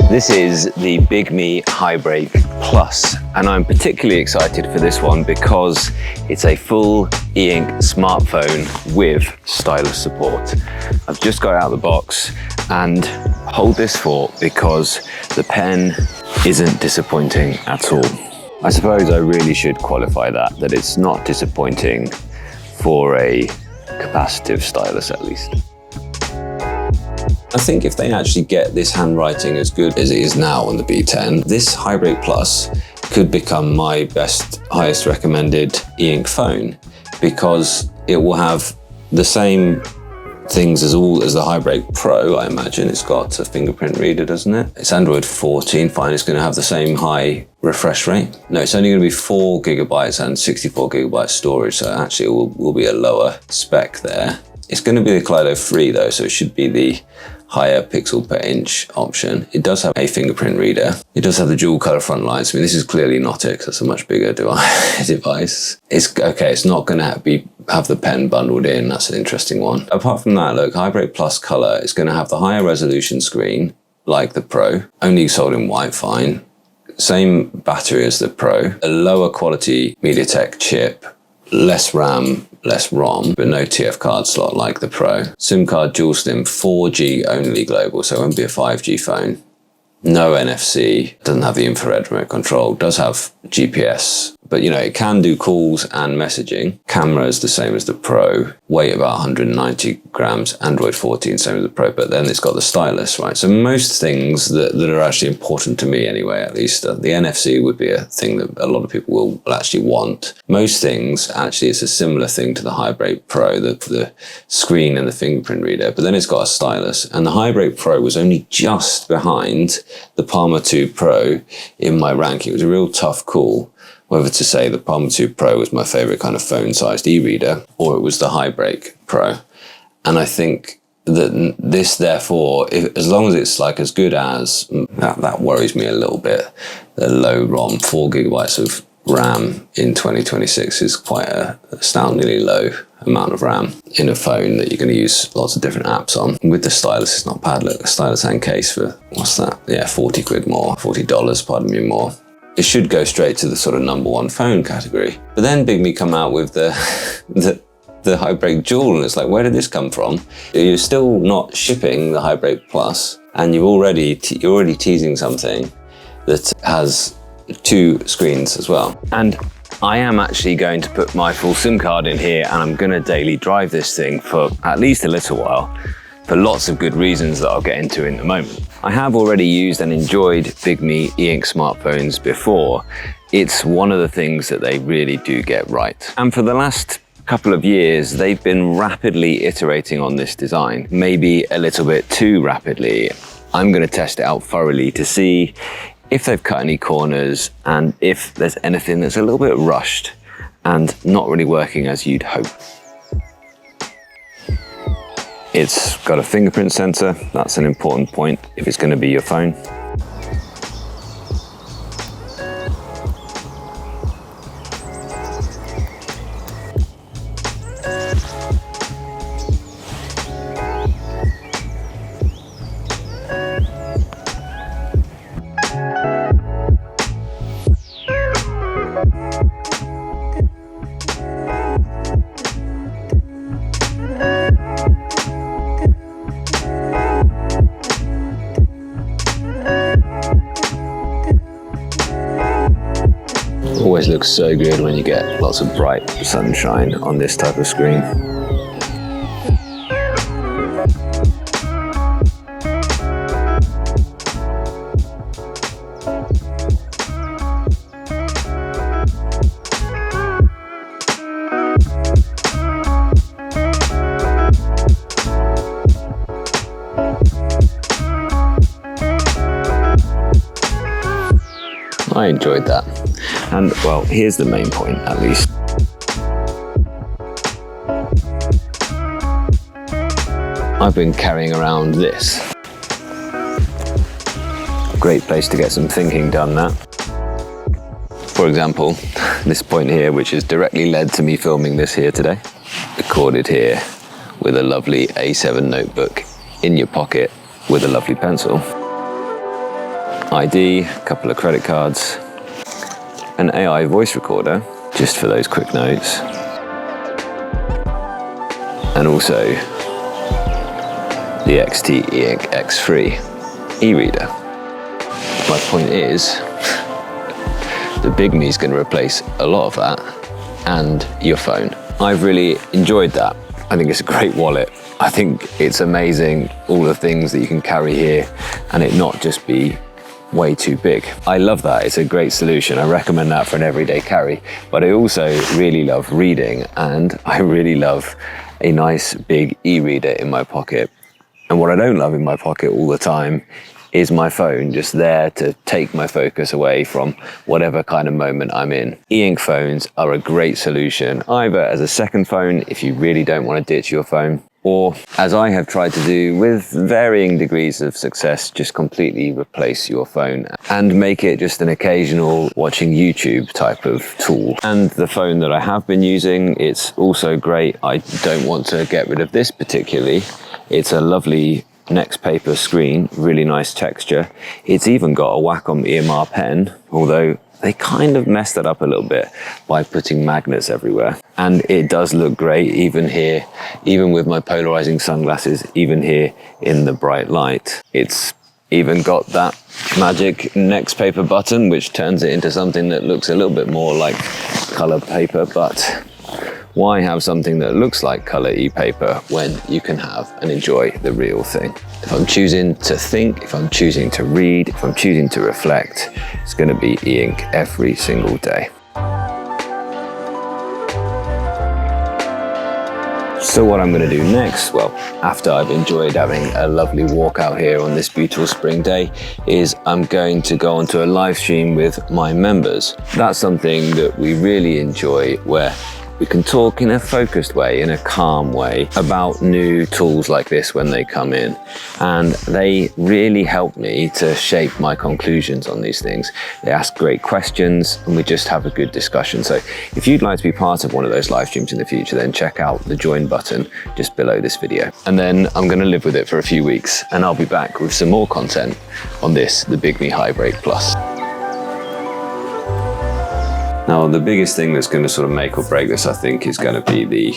This is the Bigme HiBreak Plus, and I'm particularly excited for this one because it's a full e-ink smartphone with stylus support. I've just got it out of the box, and hold this thought because the pen isn't disappointing at all. I suppose I really should qualify that it's not disappointing for a capacitive stylus at least. I think if they actually get this handwriting as good as it is now on the B10, this HiBreak Plus could become my best, highest recommended e-ink phone, because it will have the same things as the HiBreak Pro, I imagine. It's got a fingerprint reader, doesn't it? It's Android 14, fine, it's gonna have the same high refresh rate. No, it's only gonna be 4 GB and 64 GB storage, so actually it will be a lower spec there. It's gonna be the Kaleido 3 though, so it should be the higher pixel per inch option. It does have a fingerprint reader. It does have the dual color front lights. I mean, this is clearly not it, 'cause that's a much bigger device. It's okay, it's not gonna have the pen bundled in. That's an interesting one. Apart from that, look, HiBreak Plus color is gonna have the higher resolution screen, like the Pro, only sold in white, fine. Same battery as the Pro, a lower quality MediaTek chip, less RAM, less ROM, but no TF card slot like the Pro. SIM card dual SIM, 4G only global, so it won't be a 5G phone. No NFC, doesn't have the infrared remote control, does have GPS, but you know, it can do calls and messaging. Camera is the same as the Pro, weight about 190 grams, Android 14, same as the Pro, but then it's got the stylus, right? So most things that are actually important to me anyway, at least, the NFC would be a thing that a lot of people will actually want. Most things, actually, it's a similar thing to the HiBreak Pro, the screen and the fingerprint reader, but then it's got a stylus, and the HiBreak Pro was only just behind the Palma 2 Pro in my ranking. It was a real tough call whether to say the Palma 2 Pro was my favorite kind of phone-sized e-reader or it was the HiBreak Pro. And I think that this, therefore, as long as it's like as good as, that worries me a little bit. The low ROM, 4 GB of RAM in 2026 is quite an astoundingly low amount of RAM in a phone that you're going to use lots of different apps on. With the stylus, it's not bad. Look, a stylus and case for, what's that? Yeah, 40 quid more, $40, pardon me, more. It should go straight to the sort of #1 phone category. But then Bigme come out with the HiBreak Dual, and it's like, where did this come from? You're still not shipping the HiBreak Plus, and you're already teasing something that has 2 screens as well. And I am actually going to put my full SIM card in here, and I'm going to daily drive this thing for at least a little while, for lots of good reasons that I'll get into in a moment. I have already used and enjoyed Bigme e-ink smartphones before. It's one of the things that they really do get right. And for the last couple of years, they've been rapidly iterating on this design, maybe a little bit too rapidly. I'm going to test it out thoroughly to see if they've cut any corners and if there's anything that's a little bit rushed and not really working as you'd hope. It's got a fingerprint sensor. That's an important point if it's going to be your phone. Always looks so good when you get lots of bright sunshine on this type of screen. I enjoyed that. And well, here's the main point, at least. I've been carrying around this. Great place to get some thinking done, that. For example, this point here, which has directly led to me filming this here today. Recorded here with a lovely A7 notebook in your pocket with a lovely pencil. ID, a couple of credit cards, an AI voice recorder, just for those quick notes, and also the XT e-ink X3 e-reader. My point is, the Bigme is going to replace a lot of that and your phone. I've really enjoyed that. I think it's a great wallet. I think it's amazing, all the things that you can carry here and it not just be way too big. I love that. It's a great solution. I recommend that for an everyday carry, but I also really love reading, and I really love a nice big e-reader in my pocket. And what I don't love in my pocket all the time is my phone just there to take my focus away from whatever kind of moment I'm in. E-ink phones are a great solution, either as a second phone if you really don't want to ditch your phone, or, as I have tried to do with varying degrees of success, just completely replace your phone and make it just an occasional watching YouTube type of tool. And the phone that I have been using, it's also great. I don't want to get rid of this particularly. It's a lovely Next Paper screen, really nice texture. It's even got a Wacom EMR pen, although they kind of messed that up a little bit by putting magnets everywhere. And it does look great, even here, even with my polarizing sunglasses, even here in the bright light. It's even got that magic Next Paper button, which turns it into something that looks a little bit more like color paper, but why have something that looks like color e-paper when you can have and enjoy the real thing? If I'm choosing to think, if I'm choosing to read, if I'm choosing to reflect, it's going to be e-ink every single day. So what I'm going to do next, well, after I've enjoyed having a lovely walk out here on this beautiful spring day, is I'm going to go onto a live stream with my members. That's something that we really enjoy, where we can talk in a focused way, in a calm way, about new tools like this when they come in. And they really help me to shape my conclusions on these things. They ask great questions and we just have a good discussion. So if you'd like to be part of one of those live streams in the future, then check out the join button just below this video. And then I'm going to live with it for a few weeks and I'll be back with some more content on this, the Bigme HiBreak Plus. Now, the biggest thing that's going to sort of make or break this, I think, is going to be the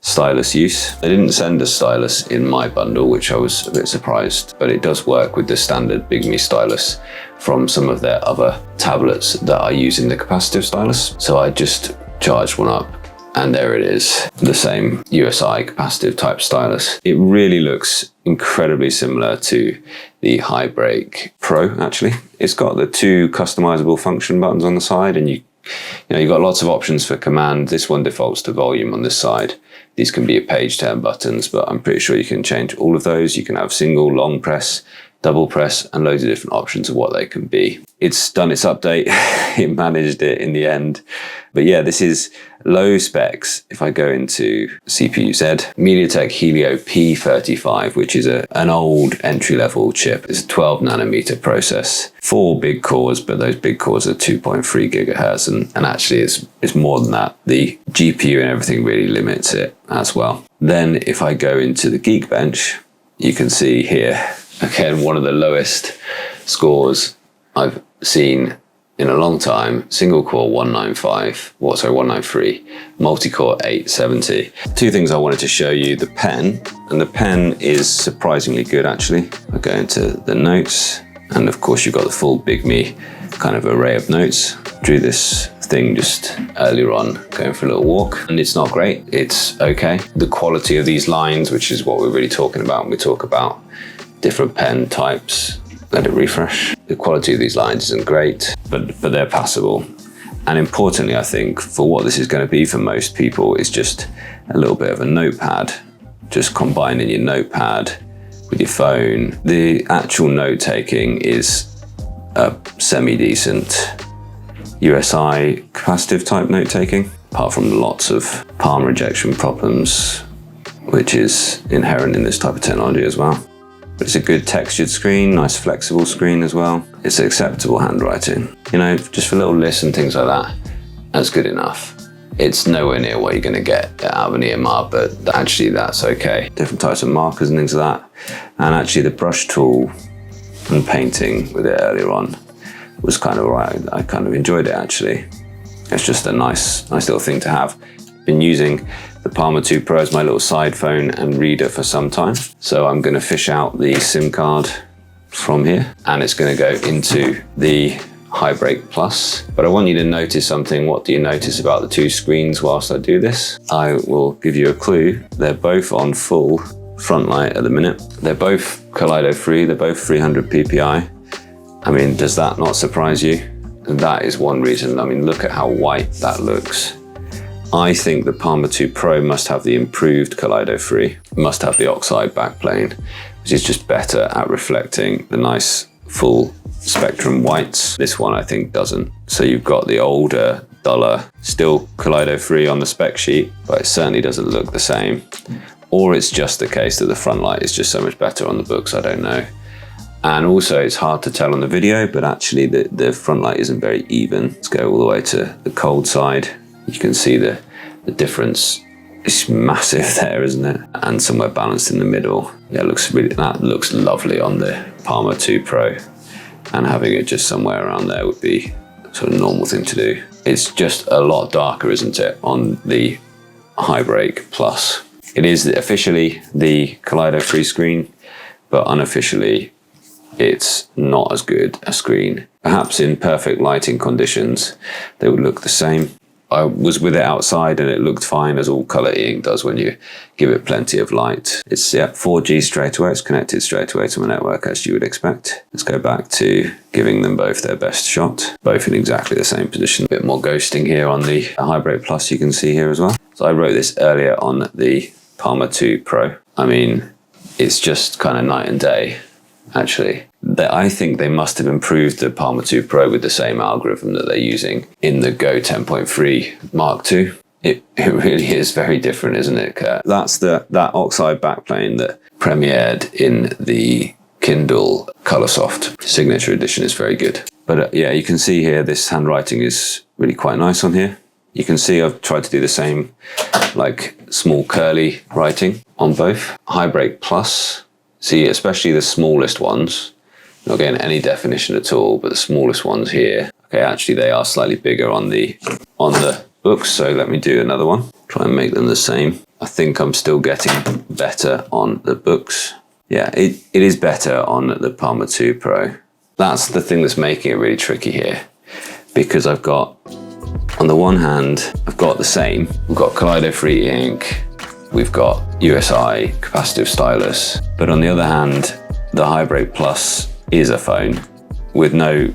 stylus use. They didn't send a stylus in my bundle, which I was a bit surprised, but it does work with the standard Bigme stylus from some of their other tablets that are using the capacitive stylus. So I just charged one up and there it is, the same USI capacitive type stylus. It really looks incredibly similar to the HiBreak Pro, actually. It's got the two customizable function buttons on the side, and you've got lots of options for command. This one defaults to volume on this side. These can be page turn buttons, but I'm pretty sure you can change all of those. You can have single, long press, double press, and loads of different options of what they can be. It's done its update. It managed it in the end. But yeah, this is low specs. If I go into CPU-Z, MediaTek Helio P35, which is an old entry-level chip. It's a 12 nanometer process. 4 big cores, but those big cores are 2.3 gigahertz, and actually it's more than that. The GPU and everything really limits it as well. Then if I go into the Geekbench, you can see here, again, one of the lowest scores I've seen in a long time. Single core 193, multi-core 870. Two things I wanted to show you: the pen, and the pen is surprisingly good actually. I go into the notes, and of course you've got the full Bigme kind of array of notes. Drew this thing just earlier on going for a little walk, and it's not great, it's okay. The quality of these lines, which is what we're really talking about when we talk about different pen types. Let it refresh. The quality of these lines isn't great, but they're passable. And importantly, I think, for what this is going to be for most people, is just a little bit of a notepad, just combining your notepad with your phone. The actual note taking is a semi-decent USI capacitive type note taking, apart from lots of palm rejection problems, which is inherent in this type of technology as well. But it's a good textured screen, nice flexible screen as well. It's acceptable handwriting. Just for little lists and things like that, that's good enough. It's nowhere near what you're going to get out of an EMR, but actually that's okay. Different types of markers and things like that. And actually the brush tool and painting with it earlier on was kind of alright. I kind of enjoyed it actually. It's just a nice little thing to have. Been using the Palma 2 Pro as my little side phone and reader for some time. So I'm going to fish out the SIM card from here and it's going to go into the HiBreak Plus. But I want you to notice something. What do you notice about the two screens whilst I do this? I will give you a clue. They're both on full front light at the minute. They're both Kaleido free. They're both 300 ppi. I mean, does that not surprise you? And that is one reason. I mean, look at how white that looks. I think the Palma 2 Pro must have the improved Kaleido free, must have the oxide backplane, which is just better at reflecting the nice full spectrum whites. This one I think doesn't. So you've got the older, duller, still Kaleido free on the spec sheet, but it certainly doesn't look the same. Or it's just the case that the front light is just so much better on the Boox, I don't know. And also it's hard to tell on the video, but actually the front light isn't very even. Let's go all the way to the cold side. You can see the difference is massive there, isn't it? And somewhere balanced in the middle. Yeah, that looks lovely on the Palma 2 Pro. And having it just somewhere around there would be sort of normal thing to do. It's just a lot darker, isn't it, on the HiBreak Plus. It is officially the Kaleido free screen, but unofficially it's not as good a screen. Perhaps in perfect lighting conditions, they would look the same. I was with it outside and it looked fine, as all color e-ink does when you give it plenty of light. It's 4G straight away. It's connected straight away to my network, as you would expect. Let's go back to giving them both their best shot. Both in exactly the same position. A bit more ghosting here on the HiBreak Plus, you can see here as well. So I wrote this earlier on the Palma 2 Pro. I mean, it's just kind of night and day, actually. I think they must have improved the Palma 2 Pro with the same algorithm that they're using in the Go 10.3 Mark II. It really is very different, isn't it, Kurt? That's that oxide backplane that premiered in the Kindle Colorsoft Signature Edition is very good. But yeah, you can see here this handwriting is really quite nice on here. You can see I've tried to do the same, like small curly writing on both. HiBreak Plus, see, especially the smallest ones, not getting any definition at all, but the smallest ones here, okay, actually they are slightly bigger on the Boox, so let me do another one. Try and make them the same. I think I'm still getting better on the Boox. Yeah, it is better on the Palma 2 Pro. That's the thing that's making it really tricky here, because I've got, on the one hand, I've got the same. We've got Kaleido free ink, we've got USI capacitive stylus, but on the other hand, the HiBreak Plus is a phone with no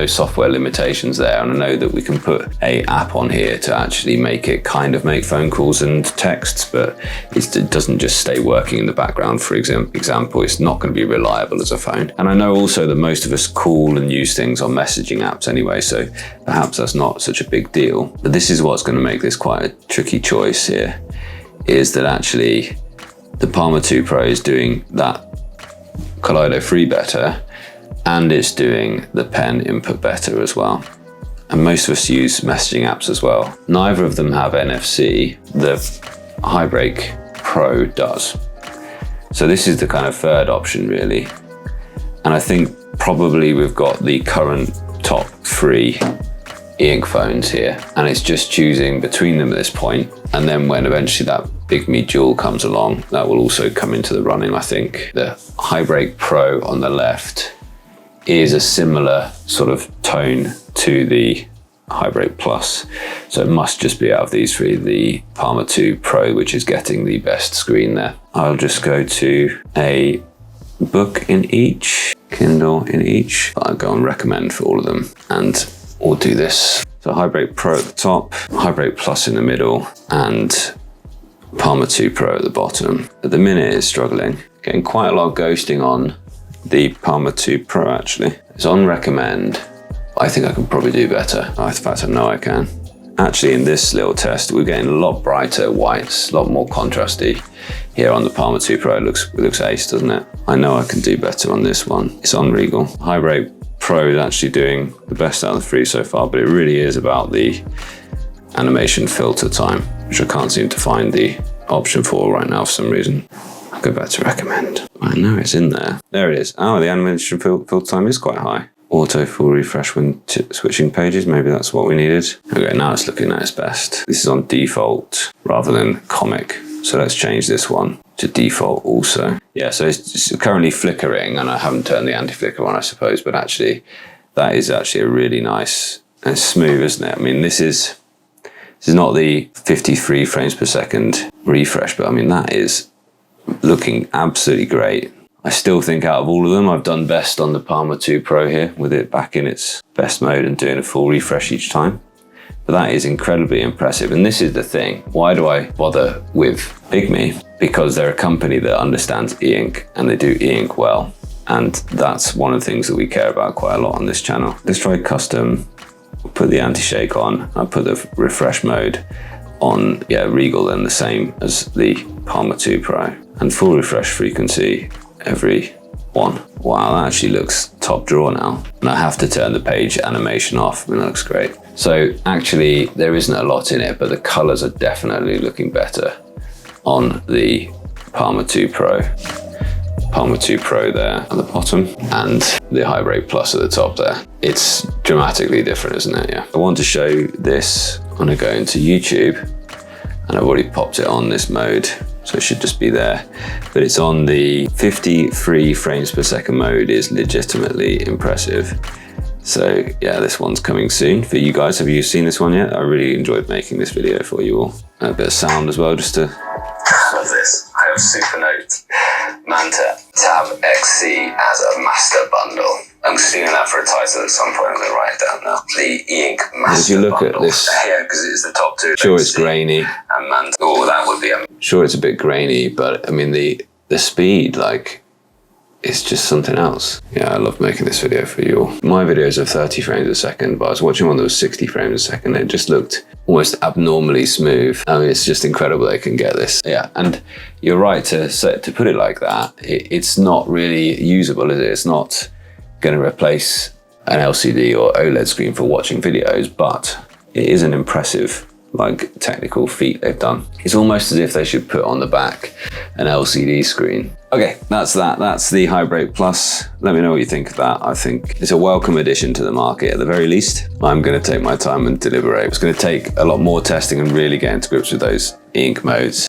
software limitations there, and I know that we can put a app on here to actually make it kind of make phone calls and texts, but it doesn't just stay working in the background. For example, it's not going to be reliable as a phone. And I know also that most of us call and use things on messaging apps anyway, so perhaps that's not such a big deal. But this is what's going to make this quite a tricky choice here, is that actually the Palma 2 Pro is doing that Kaleido free better, and it's doing the pen input better as well. And most of us use messaging apps as well. Neither of them have NFC. The HiBreak Pro does. So this is the kind of third option really. And I think probably we've got the current top 3 e-ink phones here, and it's just choosing between them at this point. And then when eventually that Bigme Dual comes along, that will also come into the running, I think. The HiBreak Pro on the left is a similar sort of tone to the HiBreak Plus. So it must just be out of these 3, the Palma 2 Pro, which is getting the best screen there. I'll just go to a book in each, Kindle in each. I'll go and recommend for all of them, and we'll do this. So HiBreak Pro at the top, HiBreak Plus in the middle, and Palma 2 Pro at the bottom. At the minute it's struggling. Getting quite a lot of ghosting on the Palma 2 Pro actually. It's on recommend. I think I can probably do better. In fact, I know I can. Actually, in this little test, we're getting a lot brighter whites, a lot more contrasty. Here on the Palma 2 Pro, it looks ace, doesn't it? I know I can do better on this one. It's on Regal. HiBreak Pro is actually doing the best out of the 3 so far, but it really is about the animation filter time, which I can't seem to find the option for right now for some reason. go back to recommend. I know it's in there. There it is. Oh, the animation filter time is quite high. Auto full refresh when switching pages. Maybe that's what we needed. Okay, now it's looking at its best. This is on default rather than comic. So let's change this one to default also. Yeah, so it's currently flickering, and I haven't turned the anti-flicker on, I suppose, but actually that is actually a really nice and smooth, isn't it? I mean, this is not the 53 frames per second refresh, but I mean, that is looking absolutely great. I still think out of all of them, I've done best on the Palma 2 Pro here, with it back in its best mode and doing a full refresh each time. But that is incredibly impressive. And this is the thing. Why do I bother with Bigme? Because they're a company that understands e-ink, and they do e-ink well. And that's one of the things that we care about quite a lot on this channel. Let's try custom. We'll put the anti-shake on. I'll put the refresh mode on, Regal, then the same as the Palma 2 Pro. And full refresh frequency every one. Wow, that actually looks top drawer now. And I have to turn the page animation off. I mean, that looks great. So actually, there isn't a lot in it, but the colors are definitely looking better on the Palma 2 Pro. Palma 2 Pro there at the bottom, and the HiBreak Plus at the top there. It's dramatically different, isn't it? Yeah. I want to show this. I'm gonna go into YouTube, and I've already popped it on this mode, so it should just be there. But it's on the 53 frames per second mode. Is legitimately impressive. So yeah, this one's coming soon for you guys. Have you seen this one yet? I really enjoyed making this video for you all. And a bit of sound as well, just to... Love this. I have Supernote Manta Tab XC as a master bundle. I'm stealing that for a title at some point. I'm going to write it down now. The e-ink master bundle. If you look at this, yeah, because it's the top two. Sure, it's grainy. And Manta. Oh, that would be. Sure, it's a bit grainy, but I mean the speed, like, it's just something else. Yeah, I love making this video for you all. My videos are 30 frames a second, but I was watching one that was 60 frames a second. It just looked almost abnormally smooth. I mean, it's just incredible they can get this. Yeah, and you're right to put it like that. It's not really usable, is it? It's not going to replace an LCD or OLED screen for watching videos, but it is an impressive, like, technical feat they've done. It's almost as if they should put on the back an LCD screen. Okay, that's that. That's the HiBreak Plus. Let me know what you think of that. I think it's a welcome addition to the market at the very least. I'm going to take my time and deliberate. It's going to take a lot more testing and really get into grips with those ink modes.